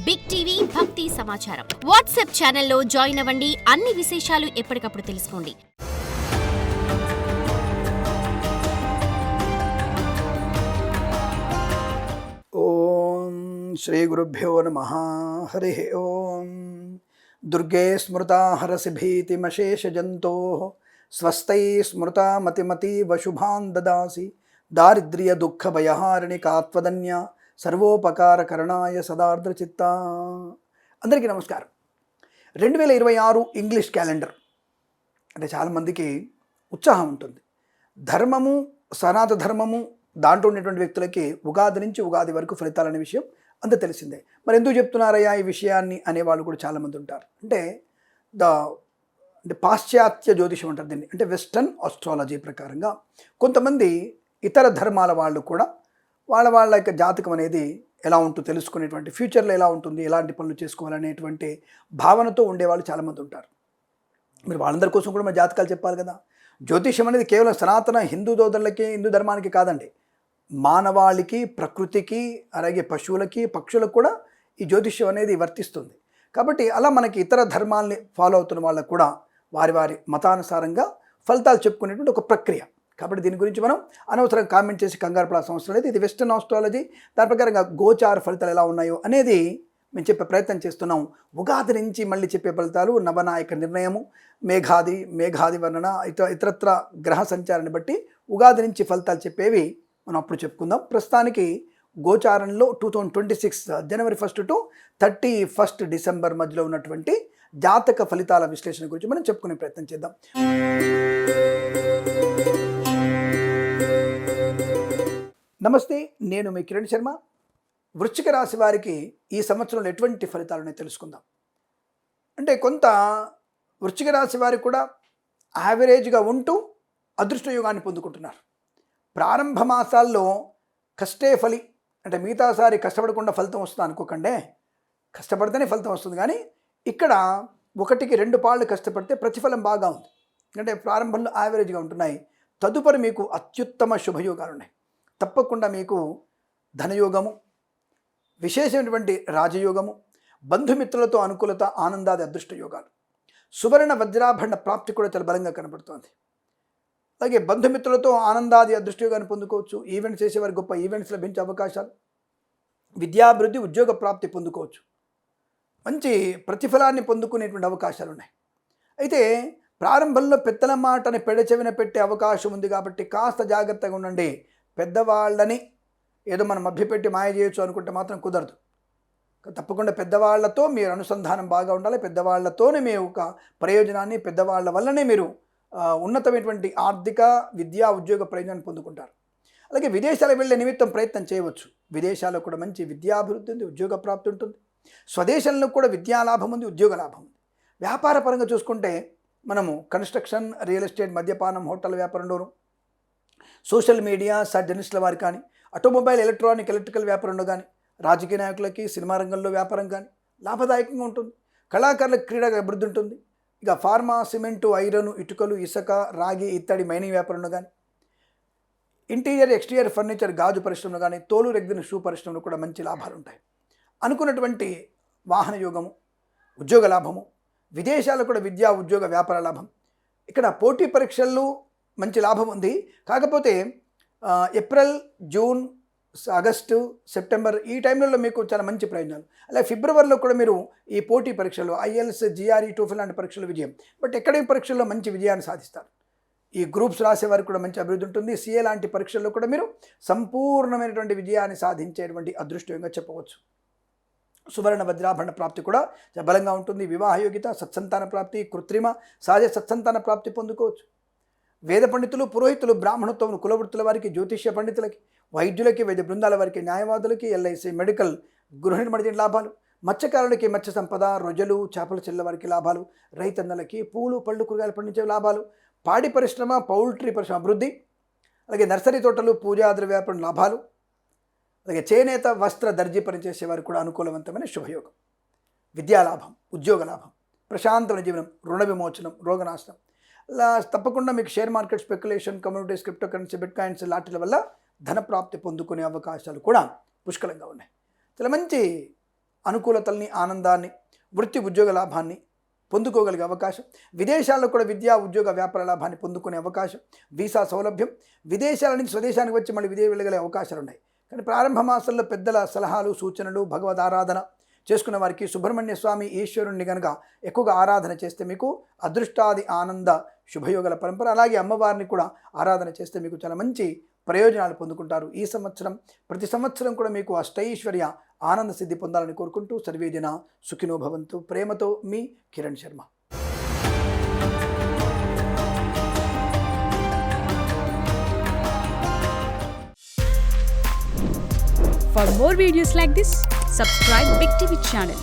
Big TV భక్తి సమాచారం WhatsApp ఛానల్లో జాయిన్ అవ్వండి. అన్ని విశేషాలు ఎప్పటికప్పుడు తెలుసుకోండి. ఓం శ్రీ గురుభ్యో నమః. హరి ఓం. దుర్గే స్మృతా హరసి భీతిమశేష జంతో స్వస్థై స్మృతా మతిమతీవ శుభాన్ దదాసి దారిద్ర్య దుఃఖ భయహారిణి కాత్వదన్య సర్వోపకార కరణాయ సదార్ద్ర చిత్త. అందరికీ నమస్కారం. 2026 ఇంగ్లీష్ క్యాలెండర్ అంటే చాలామందికి ఉత్సాహం ఉంటుంది. ధర్మము, సనాతన ధర్మము దాంట్లో ఉండేటువంటి వ్యక్తులకి ఉగాది నుంచి ఉగాది వరకు ఫలితాలనే విషయం అంత తెలిసిందే. మరి ఎందుకు చెప్తున్నారయ్యా ఈ విషయాన్ని అనేవాళ్ళు కూడా చాలామంది ఉంటారు. అంటే పాశ్చాత్య జ్యోతిషం అంటారు దీన్ని, అంటే వెస్టర్న్ ఆస్ట్రాలజీ ప్రకారంగా కొంతమంది ఇతర ధర్మాల వాళ్ళు కూడా వాళ్ళ యొక్క జాతకం అనేది ఎలా ఉంటుందో తెలుసుకునేటువంటి, ఫ్యూచర్లో ఎలా ఉంటుంది, ఎలాంటి పనులు చేసుకోవాలనేటువంటి భావనతో ఉండేవాళ్ళు చాలామంది ఉంటారు. మీరు వాళ్ళందరి కోసం కూడా మన జాతకాలు చెప్పాలి కదా. జ్యోతిషం అనేది కేవలం సనాతన హిందూ సోదరులకి, హిందూ ధర్మానికి కాదండి, మానవాళికి, ప్రకృతికి, అలాగే పశువులకి, పక్షులకు కూడా ఈ జ్యోతిష్యం అనేది వర్తిస్తుంది. కాబట్టి అలా మనకి ఇతర ధర్మాల్ని ఫాలో అవుతున్న వాళ్ళకు కూడా వారి మతానుసారంగా ఫలితాలు చెప్పుకునేటువంటి ఒక ప్రక్రియ. కాబట్టి దీని గురించి మనం అనవసరంగా కామెంట్ చేసి కంగారు పడాల్సిన అవసరం లేదు. ఇది వెస్టర్న్ ఆస్ట్రాలజీ, దాని ప్రకారంగా గోచార ఫలితాలు ఎలా ఉన్నాయో అనేది మేము చెప్పే ప్రయత్నం చేస్తున్నాం. ఉగాది నుంచి మళ్ళీ చెప్పే ఫలితాలు, నవనాయక నిర్ణయము, మేఘాది వర్ణన, ఇతరత్ర గ్రహ సంచారాన్ని బట్టి ఉగాది నుంచి ఫలితాలు చెప్పేవి మనం అప్పుడు చెప్పుకుందాం. ప్రస్తుతానికి గోచారంలో 2026 జనవరి 1 టు 31 డిసెంబర్ మధ్యలో ఉన్నటువంటి జాతక ఫలితాల విశ్లేషణ గురించి మనం చెప్పుకునే ప్రయత్నం చేద్దాం. నమస్తే, నేను మీ కిరణ్ శర్మ. వృశ్చిక రాశి వారికి ఈ సంవత్సరంలో ఎటువంటి ఫలితాలు ఉన్నాయో తెలుసుకుందాం. అంటే కొంత వృశ్చిక రాశి వారికి కూడా యావరేజ్గా ఉంటూ అదృష్ట యోగాన్ని పొందుకుంటున్నారు. ప్రారంభ మాసాల్లో కష్టే ఫలి, అంటే మిగతాసారి కష్టపడకుండా ఫలితం వస్తుంది అనుకోకండి. కష్టపడితేనే ఫలితం వస్తుంది, కానీ ఇక్కడ 1కి 2 పాళ్ళు కష్టపడితే ప్రతిఫలం బాగా ఉంది. అంటే ప్రారంభంలో యావరేజ్గా ఉంటున్నాయి. తదుపరి మీకు అత్యుత్తమ శుభయోగాలు ఉన్నాయి. తప్పకుండా మీకు ధనయోగము, విశేషమైనటువంటి రాజయోగము, బంధుమిత్రులతో అనుకూలత, ఆనందాది అదృష్ట యోగాలు, సువర్ణ వజ్రాభరణ ప్రాప్తి కూడా చాలా బలంగా కనబడుతోంది. అలాగే బంధుమిత్రులతో ఆనందాది అదృష్టయోగాన్ని పొందుకోవచ్చు. ఈవెంట్స్ చేసేవారు గొప్ప ఈవెంట్స్ లభించే అవకాశాలు, విద్యాభివృద్ధి, ఉద్యోగ ప్రాప్తి పొందుకోవచ్చు. మంచి ప్రతిఫలాన్ని పొందుకునేటువంటి అవకాశాలు ఉన్నాయి. అయితే ప్రారంభంలో పెద్దల మాటని పెడచెవిన పెట్టే అవకాశం ఉంది, కాబట్టి కాస్త జాగ్రత్తగా ఉండండి. పెద్దవాళ్ళని ఏదో మనం మభ్యపెట్టి మాయ చేయొచ్చు అనుకుంటే మాత్రం కుదరదు. తప్పకుండా పెద్దవాళ్లతో మీరు అనుసంధానం బాగా ఉండాలి. పెద్దవాళ్లతోనే మీ ఒక ప్రయోజనాన్ని, పెద్దవాళ్ల వల్లనే మీరు ఉన్నతమైనటువంటి ఆర్థిక, విద్యా, ఉద్యోగ ప్రయోజనాన్ని పొందుకుంటారు. అలాగే విదేశాలకు వెళ్ళే నిమిత్తం ప్రయత్నం చేయవచ్చు. విదేశాల్లో కూడా మంచి విద్యాభివృద్ధి ఉంది, ఉద్యోగ ప్రాప్తి ఉంటుంది. స్వదేశంలో కూడా విద్యాలాభం ఉంది, ఉద్యోగ లాభం ఉంది. వ్యాపార పరంగా చూసుకుంటే మనము కన్స్ట్రక్షన్, రియల్ ఎస్టేట్, మద్యపానం, హోటల్ వ్యాపారంలోను, సోషల్ మీడియా, జర్నలిస్టుల వారు కానీ, ఆటోమొబైల్, ఎలక్ట్రికల్ వ్యాపారంలో కానీ, రాజకీయ నాయకులకి, సినిమా రంగంలో వ్యాపారం కానీ లాభదాయకంగా ఉంటుంది. కళాకారులకు క్రీడా అభివృద్ధి ఉంటుంది. ఇక ఫార్మా, సిమెంటు, ఐరన్, ఇటుకలు, ఇసుక, రాగి, ఇత్తడి, మైనింగ్ వ్యాపారంలో కానీ, ఇంటీరియర్, ఎక్స్టీరియర్ ఫర్నిచర్, గాజు పరిశ్రమలో కానీ, తోలు రెగ్గిన షూ పరిశ్రమలో కూడా మంచి లాభాలు ఉంటాయి. అనుకున్నటువంటి వాహన యోగము, ఉద్యోగ లాభము, విదేశాల్లో కూడా విద్యా, ఉద్యోగ, వ్యాపార లాభం. ఇక్కడ పోటీ పరీక్షల్లో మంచి లాభం ఉంది. కాకపోతే ఏప్రిల్, జూన్, ఆగస్టు, సెప్టెంబర్ ఈ టైంలలో మీకు చాలా మంచి ప్రయోజనాలు. అలాగే ఫిబ్రవరిలో కూడా మీరు ఈ పోటీ పరీక్షలు, ఐఎల్స్, జిఆర్ఈ, టోఫెల్ లాంటి పరీక్షలు విజయం, బట్ అకాడమిక్ పరీక్షల్లో మంచి విజయాన్ని సాధిస్తారు. ఈ గ్రూప్స్ రాసే వారికి కూడా మంచి అభివృద్ధి ఉంటుంది. సిఏ లాంటి పరీక్షల్లో కూడా మీరు సంపూర్ణమైనటువంటి విజయాన్ని సాధించేటువంటి అదృష్టంగా చెప్పవచ్చు. సువర్ణ వజ్రాభరణ ప్రాప్తి కూడా బలంగా ఉంటుంది. వివాహ యోగ్యత, సత్సంతాన ప్రాప్తి, కృత్రిమ, సహజ సత్సంతాన ప్రాప్తి పొందుకోవచ్చు. వేద పండితులు, పురోహితులు, బ్రాహ్మణత్వం, కులవృత్తుల వారికి, జ్యోతిష్య పండితులకి, వైద్యులకి, వైద్య బృందాల వారికి, న్యాయవాదులకి, ఎల్ఐసి, మెడికల్, గృహ నిర్మాణ లాభాలు, మత్స్యకారులకి, మత్స్య సంపద, రొయ్యలు, చేపల చెల్ల వారికి లాభాలు, రైతన్నలకి పూలు, పళ్ళు, కూరగాయలు పండించే లాభాలు, పాడి పరిశ్రమ, పౌల్ట్రీ పరిశ్రమ అభివృద్ధి, అలాగే నర్సరీ తోటలు, పూజాద్ర వ్యాపారం లాభాలు, అలాగే చేనేత, వస్త్ర, దర్జీ పనిచేసే వారికి కూడా అనుకూలవంతమైన శుభయోగం. విద్యాలాభం, ఉద్యోగ లాభం, ప్రశాంతమైన జీవనం, రుణ విమోచనం, రోగనాశనం. అలా తప్పకుండా మీకు share market, speculation, communities, crypto currency, bit coins లాంటి వల్ల ధన ప్రాప్తి పొందుకునే అవకాశాలు కూడా పుష్కలంగా ఉన్నాయి. చాలా మంచి అనుకూలతల్ని, ఆనందాన్ని, వృత్తి ఉద్యోగ లాభాన్ని పొందుకోగలిగే అవకాశం, విదేశాల్లో కూడా విద్యా ఉద్యోగ వ్యాపార లాభాన్ని పొందుకునే అవకాశం, వీసా సౌలభ్యం, విదేశాల నుంచి స్వదేశానికి వచ్చి మళ్ళీ వెళ్ళగలిగే అవకాశాలు ఉన్నాయి. కానీ ప్రారంభ మాసంలో పెద్దల సలహాలు, సూచనలు, భగవద్ ఆరాధన చేసుకున్న వారికి సుబ్రహ్మణ్య స్వామి ఈశ్వరుణ్ణి కనుక ఎక్కువగా ఆరాధన చేస్తే మీకు అదృష్టాది ఆనంద శుభయోగాల పరంపర, అలాగే అమ్మవారిని కూడా ఆరాధన చేస్తే మీకు చాలా మంచి ప్రయోజనాలు పొందుకుంటారు. ఈ సంవత్సరం ప్రతి సంవత్సరం కూడా మీకు అష్టైశ్వర్య ఆనంద సిద్ధి పొందాలని కోరుకుంటూ సర్వేజన సుఖినో భవంతు. ప్రేమతో మీ Kiran Sharma. For more videos like this, subscribe Big TV channel.